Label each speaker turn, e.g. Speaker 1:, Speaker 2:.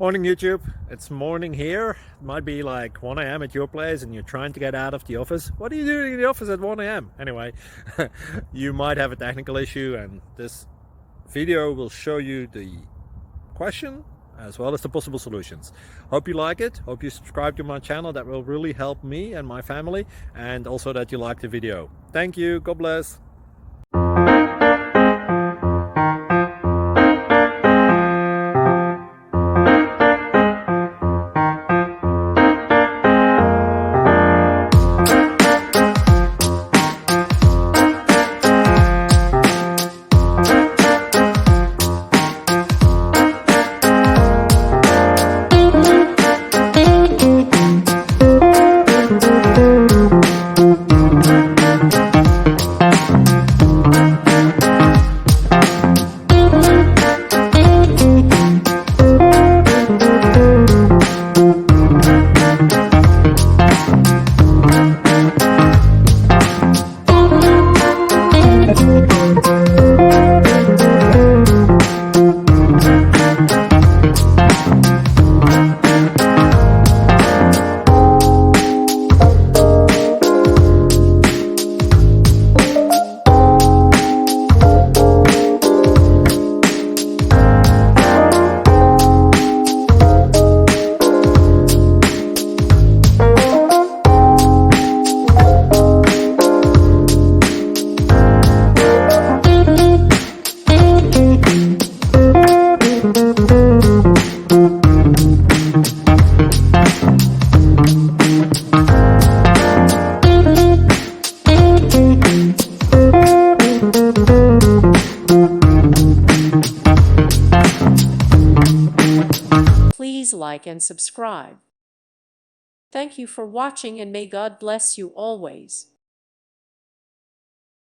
Speaker 1: Morning YouTube, it's morning here. It might be like 1 a.m. at your place and you're trying to get out of the office. What are you doing in the office at 1 a.m.? Anyway, you might have a technical issue and this video will show you the question as well as the possible solutions. Hope you like it, hope you subscribe to my channel. That will really help me and my family, and also that you like the video. Thank you, God bless.
Speaker 2: Please like and subscribe. Thank you for watching, and may God bless you always.